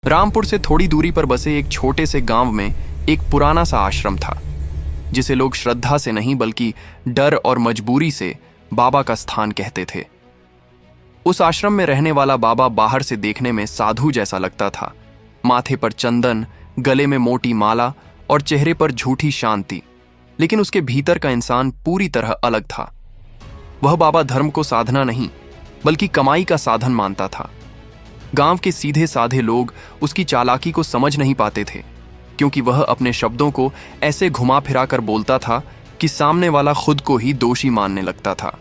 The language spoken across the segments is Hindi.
रामपुर से थोड़ी दूरी पर बसे एक छोटे से गांव में एक पुराना सा आश्रम था, जिसे लोग श्रद्धा से नहीं बल्कि डर और मजबूरी से बाबा का स्थान कहते थे। उस आश्रम में रहने वाला बाबा बाहर से देखने में साधु जैसा लगता था। माथे पर चंदन, गले में मोटी माला और चेहरे पर झूठी शांति, लेकिन उसके भीतर का इंसान पूरी तरह अलग था। वह बाबा धर्म को साधना नहीं बल्कि कमाई का साधन मानता था। गांव के सीधे साधे लोग उसकी चालाकी को समझ नहीं पाते थे, क्योंकि वह अपने शब्दों को ऐसे घुमा फिरा कर बोलता था कि सामने वाला खुद को ही दोषी मानने लगता था।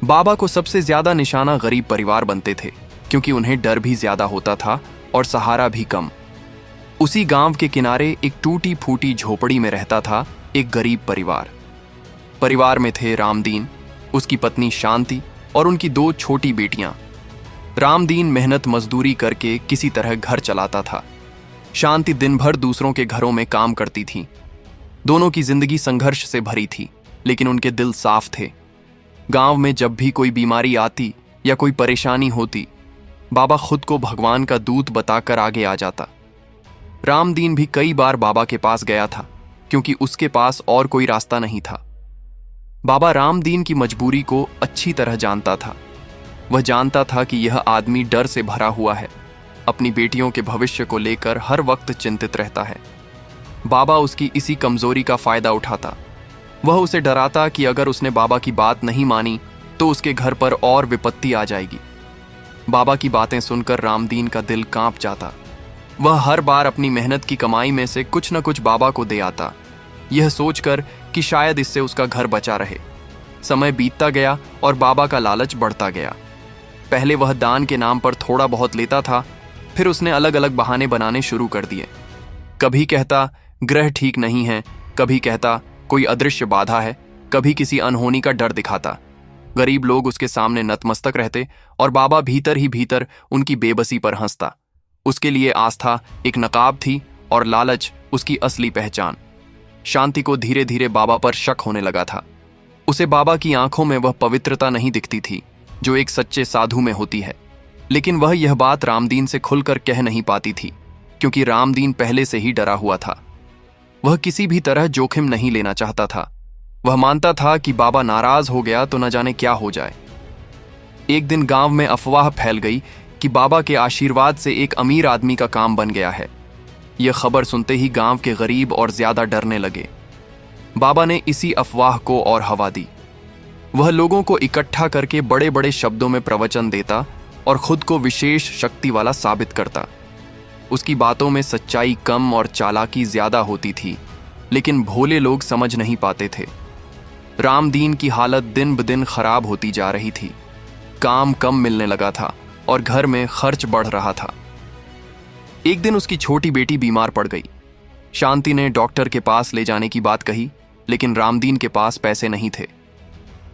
बाबा को सबसे ज्यादा निशाना गरीब परिवार बनते थे, क्योंकि उन्हें डर भी ज्यादा होता था और सहारा भी कम। उसी गांव के किनारे एक टूटी फूटी झोपड़ी में रहता था एक गरीब परिवार। परिवार में थे रामदीन, उसकी पत्नी शांति और उनकी 2 छोटी बेटियां। रामदीन मेहनत मजदूरी करके किसी तरह घर चलाता था। शांति दिन भर दूसरों के घरों में काम करती थी। दोनों की जिंदगी संघर्ष से भरी थी, लेकिन उनके दिल साफ थे। गांव में जब भी कोई बीमारी आती या कोई परेशानी होती, बाबा खुद को भगवान का दूत बताकर आगे आ जाता। रामदीन भी कई बार बाबा के पास गया था, क्योंकि उसके पास और कोई रास्ता नहीं था। बाबा रामदीन की मजबूरी को अच्छी तरह जानता था। वह जानता था कि यह आदमी डर से भरा हुआ है, अपनी बेटियों के भविष्य को लेकर हर वक्त चिंतित रहता है। बाबा उसकी इसी कमजोरी का फायदा उठाता। वह उसे डराता कि अगर उसने बाबा की बात नहीं मानी तो उसके घर पर और विपत्ति आ जाएगी। बाबा की बातें सुनकर रामदीन का दिल कांप जाता। वह हर बार अपनी मेहनत की कमाई में से कुछ न कुछ बाबा को दे आता, यह सोचकर कि शायद इससे उसका घर बचा रहे। समय बीतता गया और बाबा का लालच बढ़ता गया। पहले वह दान के नाम पर थोड़ा बहुत लेता था, फिर उसने अलग अलग बहाने बनाने शुरू कर दिए। कभी कहता ग्रह ठीक नहीं है, कभी कहता कोई अदृश्य बाधा है, कभी किसी अनहोनी का डर दिखाता। गरीब लोग उसके सामने नतमस्तक रहते और बाबा भीतर ही भीतर उनकी बेबसी पर हंसता। उसके लिए आस्था एक नकाब थी और लालच उसकी असली पहचान। शांति को धीरे धीरे बाबा पर शक होने लगा था। उसे बाबा की आंखों में वह पवित्रता नहीं दिखती थी जो एक सच्चे साधु में होती है। लेकिन वह यह बात रामदीन से खुलकर कह नहीं पाती थी, क्योंकि रामदीन पहले से ही डरा हुआ था। वह किसी भी तरह जोखिम नहीं लेना चाहता था। वह मानता था कि बाबा नाराज हो गया तो न जाने क्या हो जाए। एक दिन गांव में अफवाह फैल गई कि बाबा के आशीर्वाद से एक अमीर आदमी का काम बन गया है। यह खबर सुनते ही गांव के गरीब और ज्यादा डरने लगे। बाबा ने इसी अफवाह को और हवा दी। वह लोगों को इकट्ठा करके बड़े बड़े शब्दों में प्रवचन देता और खुद को विशेष शक्ति वाला साबित करता। उसकी बातों में सच्चाई कम और चालाकी ज्यादा होती थी, लेकिन भोले लोग समझ नहीं पाते थे। रामदीन की हालत दिन ब दिन खराब होती जा रही थी। काम कम मिलने लगा था और घर में खर्च बढ़ रहा था। एक दिन उसकी छोटी बेटी बीमार पड़ गई। शांति ने डॉक्टर के पास ले जाने की बात कही, लेकिन रामदीन के पास पैसे नहीं थे।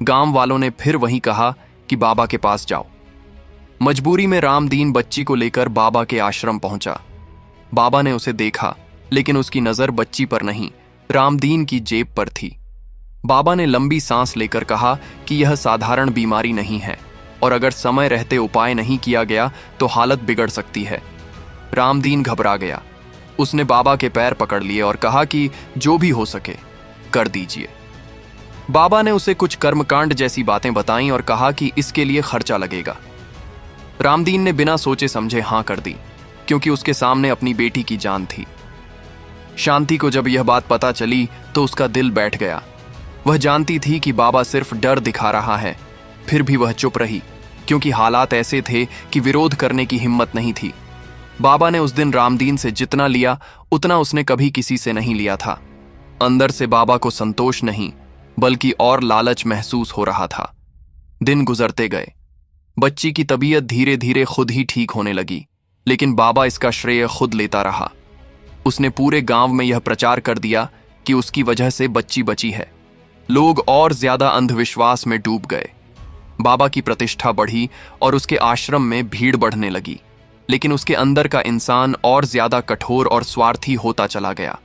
गांव वालों ने फिर वहीं कहा कि बाबा के पास जाओ। मजबूरी में रामदीन बच्ची को लेकर बाबा के आश्रम पहुंचा। बाबा ने उसे देखा, लेकिन उसकी नजर बच्ची पर नहीं, रामदीन की जेब पर थी। बाबा ने लंबी सांस लेकर कहा कि यह साधारण बीमारी नहीं है और अगर समय रहते उपाय नहीं किया गया तो हालत बिगड़ सकती है। रामदीन घबरा गया। उसने बाबा के पैर पकड़ लिए और कहा कि जो भी हो सके कर दीजिए। बाबा ने उसे कुछ कर्मकांड जैसी बातें बताईं और कहा कि इसके लिए खर्चा लगेगा। रामदीन ने बिना सोचे समझे हां कर दी, क्योंकि उसके सामने अपनी बेटी की जान थी। शांति को जब यह बात पता चली तो उसका दिल बैठ गया। वह जानती थी कि बाबा सिर्फ डर दिखा रहा है, फिर भी वह चुप रही, क्योंकि हालात ऐसे थे कि विरोध करने की हिम्मत नहीं थी। बाबा ने उस दिन रामदीन से जितना लिया उतना उसने कभी किसी से नहीं लिया था। अंदर से बाबा को संतोष नहीं बल्कि और लालच महसूस हो रहा था। दिन गुजरते गए। बच्ची की तबीयत धीरे धीरे खुद ही ठीक होने लगी, लेकिन बाबा इसका श्रेय खुद लेता रहा। उसने पूरे गांव में यह प्रचार कर दिया कि उसकी वजह से बच्ची बची है। लोग और ज्यादा अंधविश्वास में डूब गए। बाबा की प्रतिष्ठा बढ़ी और उसके आश्रम में भीड़ बढ़ने लगी, लेकिन उसके अंदर का इंसान और ज्यादा कठोर और स्वार्थी होता चला गया।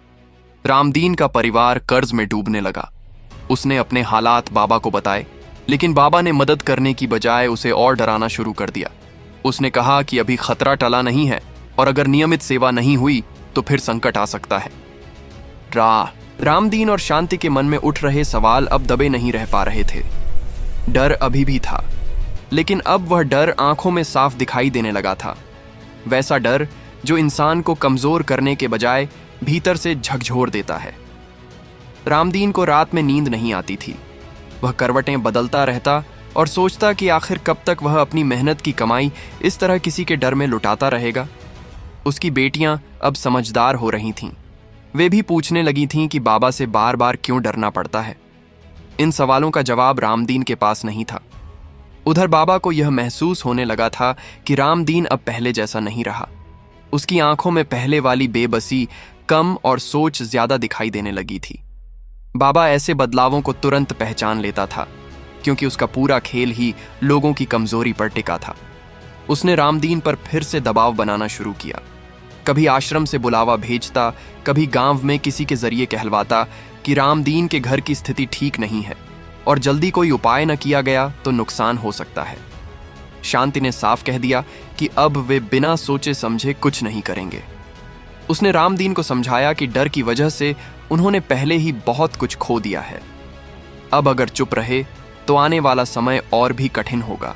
रामदीन का परिवार कर्ज में डूबने लगा। उसने अपने हालात बाबा को बताए, लेकिन बाबा ने मदद करने की बजाय उसे और डराना शुरू कर दिया। उसने कहा कि अभी खतरा टला नहीं है और अगर नियमित सेवा नहीं हुई तो फिर संकट आ सकता है। रामदीन और शांति के मन में उठ रहे सवाल अब दबे नहीं रह पा रहे थे। डर अभी भी था, लेकिन अब वह डर आंखों में साफ दिखाई देने लगा था। वैसा डर जो इंसान को कमजोर करने के बजाय भीतर से झकझोर देता है। रामदीन को रात में नींद नहीं आती थी। वह करवटें बदलता रहता और सोचता कि आखिर कब तक वह अपनी मेहनत की कमाई इस तरह किसी के डर में लुटाता रहेगा। उसकी बेटियां अब समझदार हो रही थीं। वे भी पूछने लगी थीं कि बाबा से बार बार क्यों डरना पड़ता है। इन सवालों का जवाब रामदीन के पास नहीं था। उधर बाबा को यह महसूस होने लगा था कि रामदीन अब पहले जैसा नहीं रहा। उसकी आंखों में पहले वाली बेबसी कम और सोच ज्यादा दिखाई देने लगी थी। बाबा ऐसे बदलावों को तुरंत पहचान लेता था, क्योंकि उसका पूरा खेल ही लोगों की कमजोरी पर टिका था। उसने रामदीन पर फिर से दबाव बनाना शुरू किया। कभी आश्रम से बुलावा भेजता, कभी गांव में किसी के जरिए कहलवाता कि रामदीन के घर की स्थिति ठीक नहीं है और जल्दी कोई उपाय न किया गया तो नुकसान हो सकता है। शांति ने साफ कह दिया कि अब वे बिना सोचे समझे कुछ नहीं करेंगे। उसने रामदीन को समझाया कि डर की वजह से उन्होंने पहले ही बहुत कुछ खो दिया है। अब अगर चुप रहे तो आने वाला समय और भी कठिन होगा।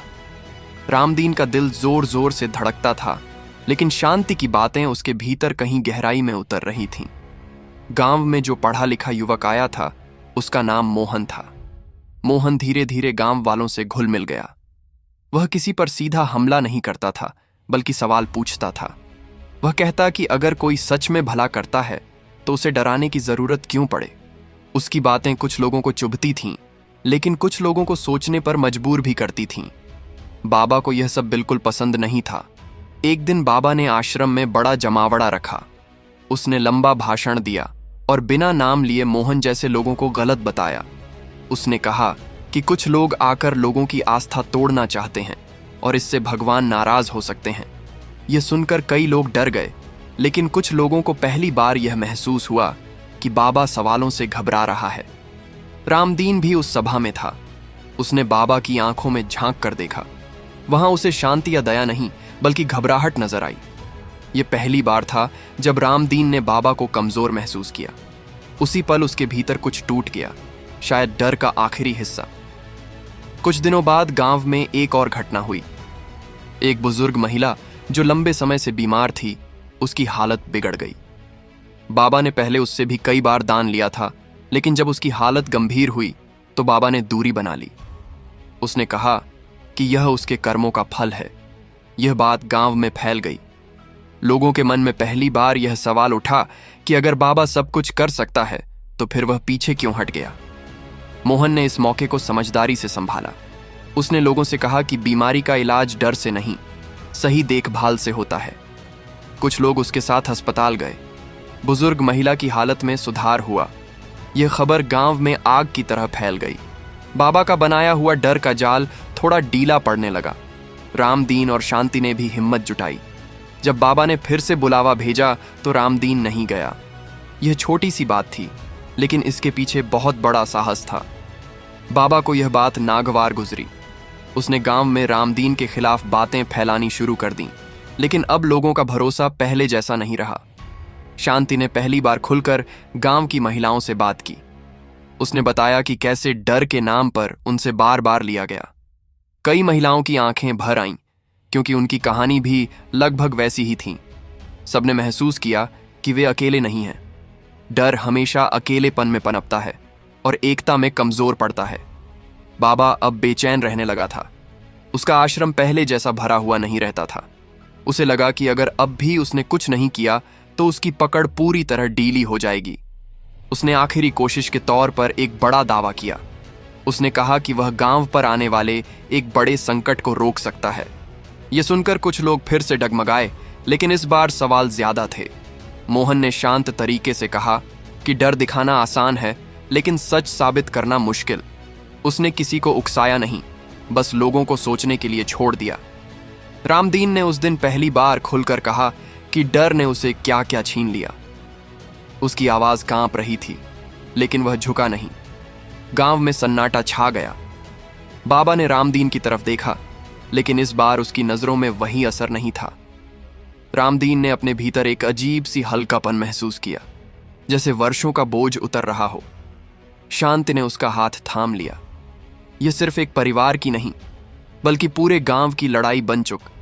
रामदीन का दिल जोर जोर से धड़कता था, लेकिन शांति की बातें उसके भीतर कहीं गहराई में उतर रही थीं। गांव में जो पढ़ा लिखा युवक आया था, उसका नाम मोहन था। मोहन धीरे धीरे गांव वालों से घुल मिल गया। वह किसी पर सीधा हमला नहीं करता था, बल्कि सवाल पूछता था। वह कहता कि अगर कोई सच में भला करता है तो उसे डराने की जरूरत क्यों पड़े। उसकी बातें कुछ लोगों को चुभती थीं, लेकिन कुछ लोगों को सोचने पर मजबूर भी करती थीं। बाबा को यह सब बिल्कुल पसंद नहीं था। एक दिन बाबा ने आश्रम में बड़ा जमावड़ा रखा। उसने लंबा भाषण दिया और बिना नाम लिए मोहन जैसे लोगों को गलत बताया। उसने कहा कि कुछ लोग आकर लोगों की आस्था तोड़ना चाहते हैं और इससे भगवान नाराज हो सकते हैं। यह सुनकर कई लोग डर गए, लेकिन कुछ लोगों को पहली बार यह महसूस हुआ कि बाबा सवालों से घबरा रहा है। रामदीन भी उस सभा में था। उसने बाबा की आंखों में झांक कर देखा। वहां उसे शांति या दया नहीं, बल्कि घबराहट नजर आई। यह पहली बार था जब रामदीन ने बाबा को कमजोर महसूस किया। उसी पल उसके भीतर कुछ टूट गया, शायद डर का आखिरी हिस्सा। कुछ दिनों बाद गांव में एक और घटना हुई। एक बुजुर्ग महिला जो लंबे समय से बीमार थी, उसकी हालत बिगड़ गई। बाबा ने पहले उससे भी कई बार दान लिया था, लेकिन जब उसकी हालत गंभीर हुई तो बाबा ने दूरी बना ली। उसने कहा कि यह उसके कर्मों का फल है। यह बात गांव में फैल गई। लोगों के मन में पहली बार यह सवाल उठा कि अगर बाबा सब कुछ कर सकता है तो फिर वह पीछे क्यों हट गया। मोहन ने इस मौके को समझदारी से संभाला। उसने लोगों से कहा कि बीमारी का इलाज डर से नहीं, सही देखभाल से होता है। कुछ लोग उसके साथ अस्पताल गए। बुजुर्ग महिला की हालत में सुधार हुआ। यह खबर गांव में आग की तरह फैल गई। बाबा का बनाया हुआ डर का जाल थोड़ा ढीला पड़ने लगा। रामदीन और शांति ने भी हिम्मत जुटाई। जब बाबा ने फिर से बुलावा भेजा तो रामदीन नहीं गया। यह छोटी सी बात थी, लेकिन इसके पीछे बहुत बड़ा साहस था। बाबा को यह बात नागवार गुजरी। उसने गांव में रामदीन के खिलाफ बातें फैलानी शुरू कर दी, लेकिन अब लोगों का भरोसा पहले जैसा नहीं रहा। शांति ने पहली बार खुलकर गांव की महिलाओं से बात की। उसने बताया कि कैसे डर के नाम पर उनसे बार बार लिया गया। कई महिलाओं की आंखें भर आईं, क्योंकि उनकी कहानी भी लगभग वैसी ही थी। सबने महसूस किया कि वे अकेले नहीं हैं। डर हमेशा अकेलेपन में पनपता है और एकता में कमजोर पड़ता है। बाबा अब बेचैन रहने लगा था। उसका आश्रम पहले जैसा भरा हुआ नहीं रहता था। उसे लगा कि अगर अब भी उसने कुछ नहीं किया तो उसकी पकड़ पूरी तरह ढीली हो जाएगी। उसने आखिरी कोशिश के तौर पर एक बड़ा दावा किया। उसने कहा कि वह गांव पर आने वाले एक बड़े संकट को रोक सकता है। यह सुनकर कुछ लोग फिर से डगमगाए, लेकिन इस बार सवाल ज्यादा थे। मोहन ने शांत तरीके से कहा कि डर दिखाना आसान है, लेकिन सच साबित करना मुश्किल। उसने किसी को उकसाया नहीं, बस लोगों को सोचने के लिए छोड़ दिया। रामदीन ने उस दिन पहली बार खुलकर कहा कि डर ने उसे क्या क्या छीन लिया। उसकी आवाज कांप रही थी, लेकिन वह झुका नहीं। गांव में सन्नाटा छा गया। बाबा ने रामदीन की तरफ देखा, लेकिन इस बार उसकी नजरों में वही असर नहीं था। रामदीन ने अपने भीतर एक अजीब सी हल्कापन महसूस किया, जैसे वर्षों का बोझ उतर रहा हो। शांति ने उसका हाथ थाम लिया। यह सिर्फ एक परिवार की नहीं, बल्कि पूरे गांव की लड़ाई बन